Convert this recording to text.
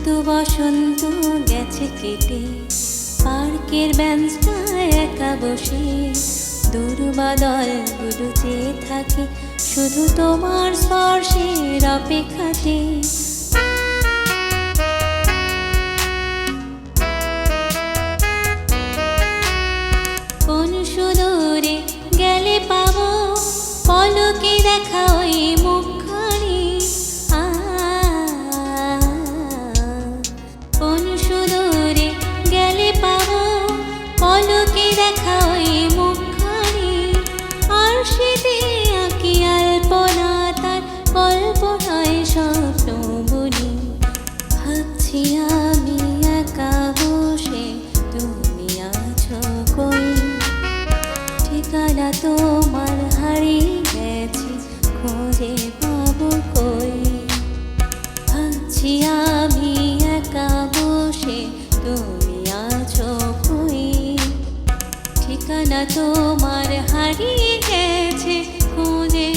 বসন্ত গেছে কেটে, পার্কের বেঞ্চটায় একা বসে দুর্বাদলগুলো চেয়ে থাকে শুধু তোমার স্পর্শের অপেক্ষাতে। কোন সুদূরে গেলে পাবো পলকে দেখা ওই মুখখানি। কোন সুদূরে গেলে পাবো পলকে দেখা ওই মুখখানি। আর সেতে আঁকি আলপনা তার কল্পনায় স্বপ্ন বুনি। ভাবছি আমি একা বসে তুমি আছো কই, ঠিকানা তোমার হারিয়ে গেছে খুঁজে পাবো কই। ভাবছি আমি একা বসে তুমি আছো কই, ঠিকানা তোমার হারিয়ে গেছে খুঁজে